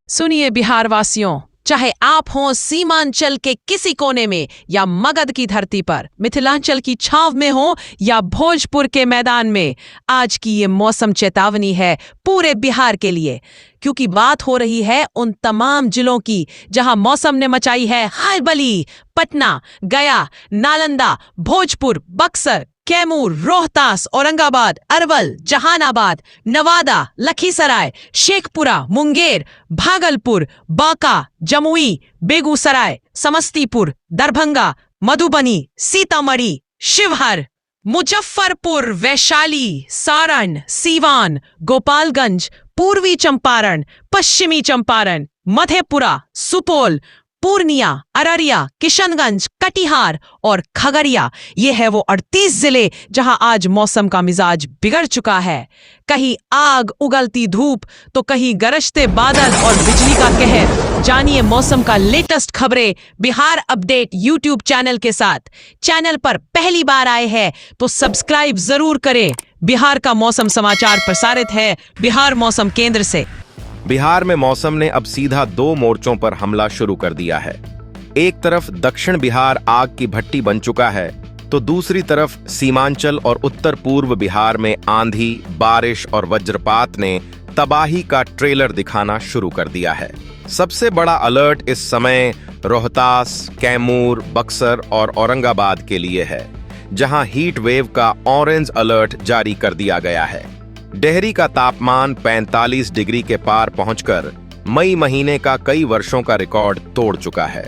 सुनिए बिहार वासियों, चाहे आप हों सीमांचल के किसी कोने में या मगध की धरती पर, मिथिलांचल की छाव में हो या भोजपुर के मैदान में, आज की ये मौसम चेतावनी है पूरे बिहार के लिए। क्योंकि बात हो रही है उन तमाम जिलों की जहां मौसम ने मचाई है हलबली। पटना, गया, नालंदा, भोजपुर, बक्सर, कैमूर, रोहतास, औरंगाबाद, अरवल, जहानाबाद, नवादा, लखीसराय, शेखपुरा, मुंगेर, भागलपुर, बांका, जमुई, बेगूसराय, समस्तीपुर, दरभंगा, मधुबनी, सीतामढ़ी, शिवहर, मुजफ्फरपुर, वैशाली, सारण, सीवान, गोपालगंज, पूर्वी चंपारण, पश्चिमी चंपारण, मधेपुरा, सुपौल, पूर्णिया, अररिया, किशनगंज, कटिहार और खगड़िया, ये है वो 38 जिले जहां आज मौसम का मिजाज बिगड़ चुका है। कहीं आग उगलती धूप तो कहीं गरजते बादल और बिजली का कहर। जानिए मौसम का लेटेस्ट खबरें बिहार अपडेट यूट्यूब चैनल के साथ। चैनल पर पहली बार आए हैं तो सब्सक्राइब जरूर करें। बिहार का मौसम समाचार प्रसारित है बिहार मौसम केंद्र से। बिहार में मौसम ने अब सीधा दो मोर्चों पर हमला शुरू कर दिया है। एक तरफ दक्षिण बिहार आग की भट्टी बन चुका है, तो दूसरी तरफ सीमांचल और उत्तर पूर्व बिहार में आंधी, बारिश और वज्रपात ने तबाही का ट्रेलर दिखाना शुरू कर दिया है। सबसे बड़ा अलर्ट इस समय रोहतास, कैमूर, बक्सर और औरंगाबाद के लिए है, जहां हीट वेव का ऑरेंज अलर्ट जारी कर दिया गया है। डेहरी का तापमान 45 डिग्री के पार पहुंचकर मई महीने का कई वर्षों का रिकॉर्ड तोड़ चुका है।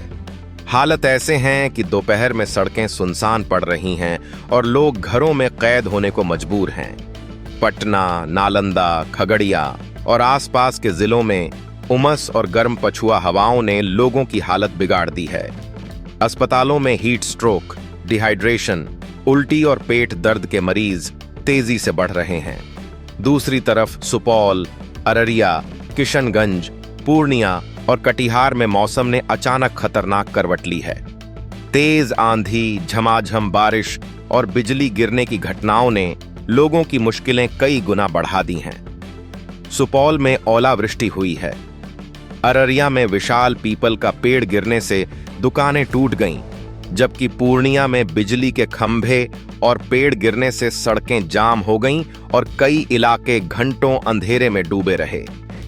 हालत ऐसे हैं कि दोपहर में सड़कें सुनसान पड़ रही हैं और लोग घरों में कैद होने को मजबूर हैं। पटना, नालंदा, खगड़िया और आसपास के जिलों में उमस और गर्म पछुआ हवाओं ने लोगों की हालत बिगाड़ दी है। अस्पतालों में हीट स्ट्रोक, डिहाइड्रेशन, उल्टी और पेट दर्द के मरीज तेजी से बढ़ रहे हैं। दूसरी तरफ सुपौल, अररिया, किशनगंज, पूर्णिया और कटिहार में मौसम ने अचानक खतरनाक करवट ली है। तेज आंधी, झमाझम बारिश और बिजली गिरने की घटनाओं ने लोगों की मुश्किलें कई गुना बढ़ा दी हैं। सुपौल में ओलावृष्टि हुई है। अररिया में विशाल पीपल का पेड़ गिरने से दुकानें टूट गईं, जबकि पूर्णिया में बिजली के खंभे और पेड़ गिरने से सड़कें जाम हो गईं और कई इलाके घंटों अंधेरे में डूबे रहे।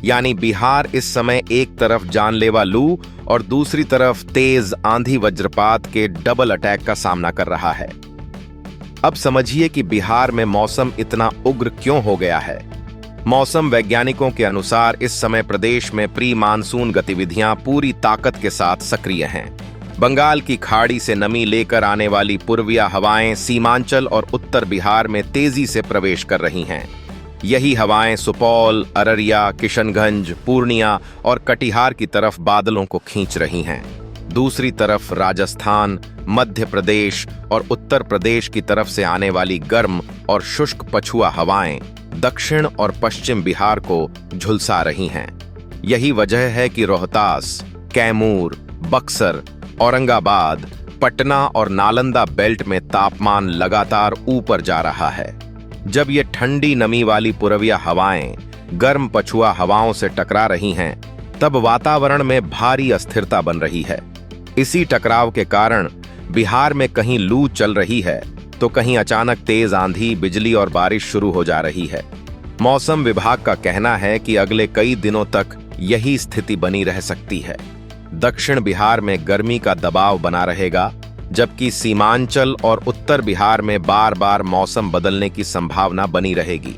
यानी बिहार इस समय एक तरफ जानलेवा लू और दूसरी तरफ तेज आंधी वज्रपात के डबल अटैक का सामना कर रहा है। अब समझिए कि बिहार में मौसम इतना उग्र क्यों हो गया है। मौसम वैज्ञानिकों के अनुसार इस समय प्रदेश में प्री मानसून गतिविधियां पूरी ताकत के साथ सक्रिय हैं। बंगाल की खाड़ी से नमी लेकर आने वाली पूर्वीय हवाएं सीमांचल और उत्तर बिहार में तेजी से प्रवेश कर रही हैं। यही हवाएं सुपौल, अररिया, किशनगंज, पूर्णिया और कटिहार की तरफ बादलों को खींच रही हैं। दूसरी तरफ राजस्थान, मध्य प्रदेश और उत्तर प्रदेश की तरफ से आने वाली गर्म और शुष्क पछुआ हवाएं दक्षिण और पश्चिम बिहार को झुलसा रही हैं। यही वजह है कि रोहतास, कैमूर, बक्सर, औरंगाबाद, पटना और नालंदा बेल्ट में तापमान लगातार ऊपर जा रहा है। जब ये ठंडी नमी वाली पूर्वीय हवाएं गर्म पछुआ हवाओं से टकरा रही हैं, तब वातावरण में भारी अस्थिरता बन रही है। इसी टकराव के कारण बिहार में कहीं लू चल रही है तो कहीं अचानक तेज आंधी, बिजली और बारिश शुरू हो जा रही है। मौसम विभाग का कहना है कि अगले कई दिनों तक यही स्थिति बनी रह सकती है। दक्षिण बिहार में गर्मी का दबाव बना रहेगा, जबकि सीमांचल और उत्तर बिहार में बार बार मौसम बदलने की संभावना बनी रहेगी।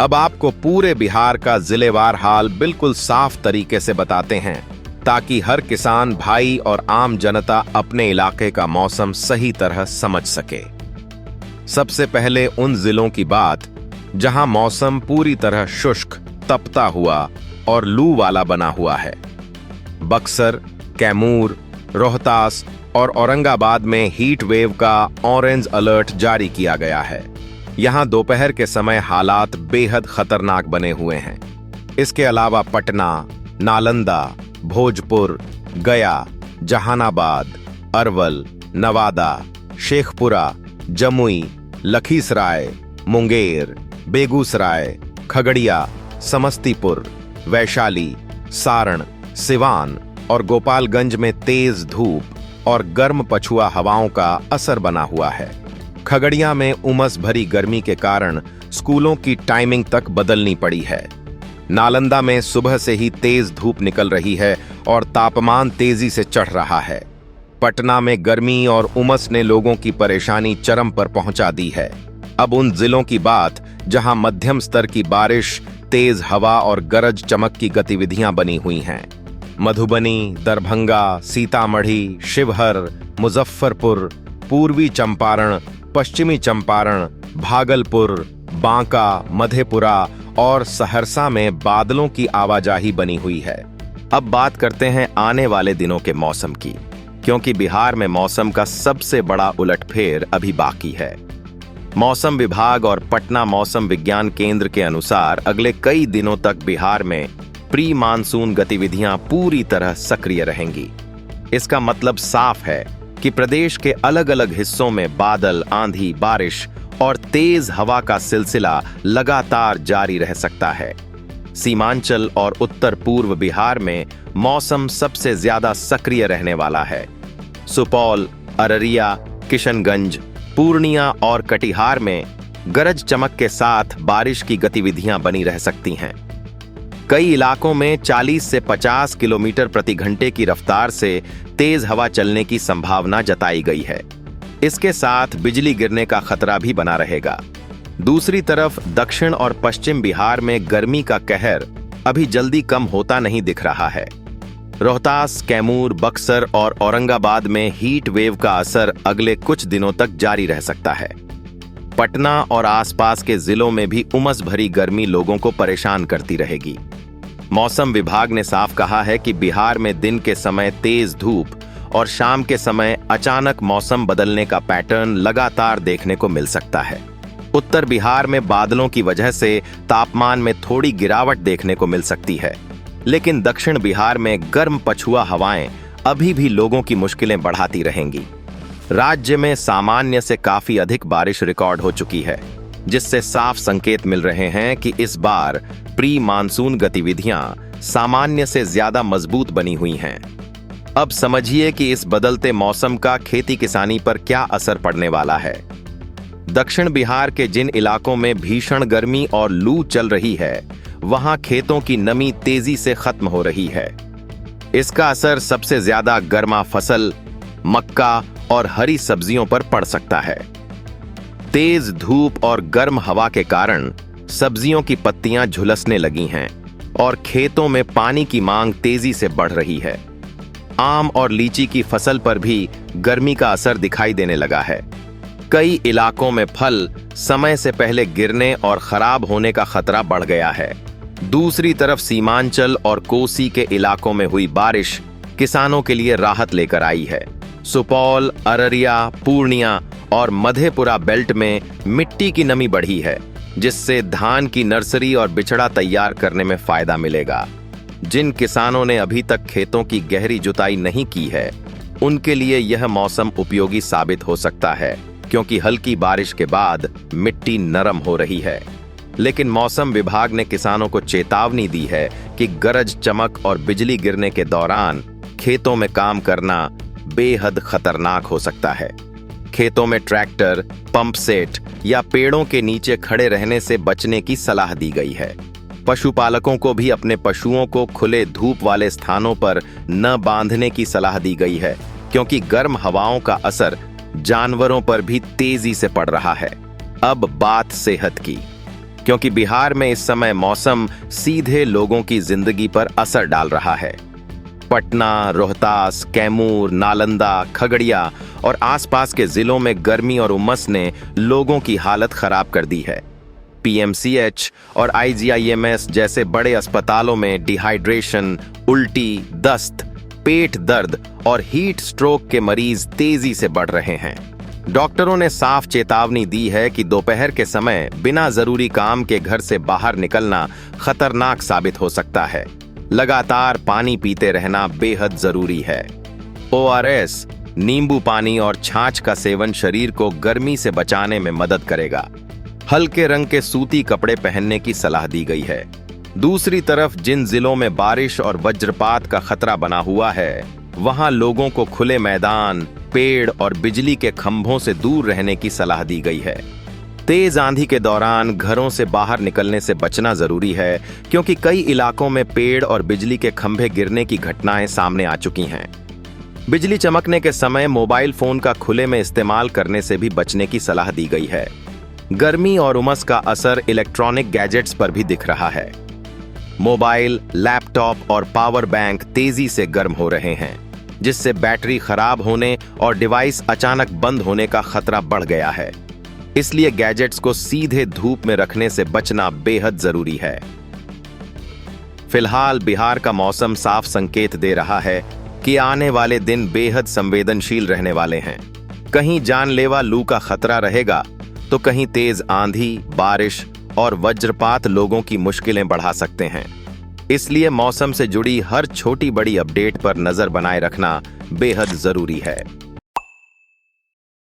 अब आपको पूरे बिहार का जिलेवार हाल बिल्कुल साफ तरीके से बताते हैं, ताकि हर किसान भाई और आम जनता अपने इलाके का मौसम सही तरह समझ सके। सबसे पहले उन जिलों की बात जहां मौसम पूरी तरह शुष्क, तपता हुआ और लू वाला बना हुआ है। बक्सर, कैमूर, रोहतास और औरंगाबाद में हीट वेव का ऑरेंज अलर्ट जारी किया गया है। यहां दोपहर के समय हालात बेहद खतरनाक बने हुए हैं। इसके अलावा पटना, नालंदा, भोजपुर, गया, जहानाबाद, अरवल, नवादा, शेखपुरा, जमुई, लखीसराय, मुंगेर, बेगूसराय, खगड़िया, समस्तीपुर, वैशाली, सारण, सिवान और गोपालगंज में तेज धूप और गर्म पछुआ हवाओं का असर बना हुआ है। खगड़िया में उमस भरी गर्मी के कारण स्कूलों की टाइमिंग तक बदलनी पड़ी है। नालंदा में सुबह से ही तेज धूप निकल रही है और तापमान तेजी से चढ़ रहा है। पटना में गर्मी और उमस ने लोगों की परेशानी चरम पर पहुंचा दी है। अब उन जिलों की बात जहां मध्यम स्तर की बारिश, तेज हवा और गरज चमक की गतिविधियां बनी हुई हैं। मधुबनी, दरभंगा, सीतामढ़ी, शिवहर, मुजफ्फरपुर, पूर्वी चंपारण, पश्चिमी चंपारण, भागलपुर, बांका, मधेपुरा और सहरसा में बादलों की आवाजाही बनी हुई है। अब बात करते हैं आने वाले दिनों के मौसम की, क्योंकि बिहार में मौसम का सबसे बड़ा उलटफेर अभी बाकी है। मौसम विभाग और पटना मौसम विज्ञान केंद्र के अनुसार अगले कई दिनों तक बिहार में प्री मानसून गतिविधियां पूरी तरह सक्रिय रहेंगी। इसका मतलब साफ है कि प्रदेश के अलग अलग हिस्सों में बादल, आंधी, बारिश और तेज हवा का सिलसिला लगातार जारी रह सकता है। सीमांचल और उत्तर पूर्व बिहार में मौसम सबसे ज्यादा सक्रिय रहने वाला है। सुपौल, अररिया, किशनगंज, पूर्णिया और कटिहार में गरज चमक के साथ बारिश की गतिविधियां बनी रह सकती हैं। कई इलाकों में 40 से 50 किलोमीटर प्रति घंटे की रफ्तार से तेज हवा चलने की संभावना जताई गई है। इसके साथ बिजली गिरने का खतरा भी बना रहेगा। दूसरी तरफ दक्षिण और पश्चिम बिहार में गर्मी का कहर अभी जल्दी कम होता नहीं दिख रहा है। रोहतास, कैमूर, बक्सर और औरंगाबाद में हीट वेव का असर अगले कुछ दिनों तक जारी रह सकता है। पटना और आसपास के जिलों में भी उमस भरी गर्मी लोगों को परेशान करती रहेगी। मौसम विभाग ने साफ कहा है कि बिहार में दिन के समय तेज धूप और शाम के समय अचानक मौसम बदलने का पैटर्न लगातार देखने को मिल सकता है। उत्तर बिहार में बादलों की वजह से तापमान में थोड़ी गिरावट देखने को मिल सकती है, लेकिन दक्षिण बिहार में गर्म पछुआ हवाएं अभी भी लोगों की मुश्किलें बढ़ाती रहेंगी। राज्य में सामान्य से काफी अधिक बारिश रिकॉर्ड हो चुकी है, जिससे साफ संकेत मिल रहे हैं कि इस बार प्री मानसून गतिविधियां सामान्य से ज्यादा मजबूत बनी हुई हैं। अब समझिए कि इस बदलते मौसम का खेती किसानी पर क्या असर पड़ने वाला है। दक्षिण बिहार के जिन इलाकों में भीषण गर्मी और लू चल रही है, वहां खेतों की नमी तेजी से खत्म हो रही है। इसका असर सबसे ज्यादा गर्मा फसल, मक्का और हरी सब्जियों पर पड़ सकता है। तेज धूप और गर्म हवा के कारण सब्जियों की पत्तियां झुलसने लगी हैं और खेतों में पानी की मांग तेजी से बढ़ रही है। आम और लीची की फसल पर भी गर्मी का असर दिखाई देने लगा है। कई इलाकों में फल समय से पहले गिरने और खराब होने का खतरा बढ़ गया है। दूसरी तरफ सीमांचल और कोसी के इलाकों में हुई बारिश किसानों के लिए राहत लेकर आई है। सुपौल, अररिया, पूर्णिया और मधेपुरा बेल्ट में मिट्टी की नमी बढ़ी है, जिससे धान की नर्सरी और बिचड़ा तैयार करने में फायदा मिलेगा। जिन किसानों ने अभी तक खेतों की गहरी जुताई नहीं की है, उनके लिए यह मौसम उपयोगी साबित हो सकता है, क्योंकि हल्की बारिश के बाद मिट्टी नरम हो रही है। लेकिन मौसम विभाग ने किसानों को चेतावनी दी है कि गरज चमक और बिजली गिरने के दौरान खेतों में काम करना बेहद खतरनाक हो सकता है। खेतों में ट्रैक्टर, पंप सेट या पेड़ों के नीचे खड़े रहने से बचने की सलाह दी गई है। पशुपालकों को भी अपने पशुओं को खुले धूप वाले स्थानों पर न बांधने की सलाह दी गई है, क्योंकि गर्म हवाओं का असर जानवरों पर भी तेजी से पड़ रहा है। अब बात सेहत की, क्योंकि बिहार में इस समय मौसम सीधे लोगों की जिंदगी पर असर डाल रहा है। पटना, रोहतास, कैमूर, नालंदा, खगड़िया और आसपास के जिलों में गर्मी और उमस ने लोगों की हालत खराब कर दी है। पीएमसीएच और आईजीआईएमएस जैसे बड़े अस्पतालों में डिहाइड्रेशन, उल्टी, दस्त, पेट दर्द और हीट स्ट्रोक के मरीज तेजी से बढ़ रहे हैं। डॉक्टरों ने साफ चेतावनी दी है कि दोपहर के समय बिना जरूरी काम के घर से बाहर निकलना खतरनाक साबित हो सकता है। लगातार पानी पीते रहना बेहद जरूरी है। ओआरएस, नींबू पानी और छाछ का सेवन शरीर को गर्मी से बचाने में मदद करेगा। हल्के रंग के सूती कपड़े पहनने की सलाह दी गई है। दूसरी तरफ जिन जिलों में बारिश और वज्रपात का खतरा बना हुआ है, वहां लोगों को खुले मैदान, पेड़ और बिजली के खंभों से दूर रहने की सलाह दी गई है। तेज आंधी के दौरान घरों से बाहर निकलने से बचना जरूरी है, क्योंकि कई इलाकों में पेड़ और बिजली के खंभे गिरने की घटनाएं सामने आ चुकी हैं। बिजली चमकने के समय मोबाइल फोन का खुले में इस्तेमाल करने से भी बचने की सलाह दी गई है। गर्मी और उमस का असर इलेक्ट्रॉनिक गैजेट्स पर भी दिख रहा है। मोबाइल, लैपटॉप और पावर बैंक तेजी से गर्म हो रहे हैं, जिससे बैटरी खराब होने और डिवाइस अचानक बंद होने का खतरा बढ़ गया है। इसलिए गैजेट्स को सीधे धूप में रखने से बचना बेहद जरूरी है। फिलहाल बिहार का मौसम साफ संकेत दे रहा है कि आने वाले दिन बेहद संवेदनशील रहने वाले हैं। कहीं जानलेवा लू का खतरा रहेगा, तो कहीं तेज आंधी, बारिश और वज्रपात लोगों की मुश्किलें बढ़ा सकते हैं। इसलिए मौसम से जुड़ी हर छोटी बड़ी अपडेट पर नजर बनाए रखना बेहद जरूरी है।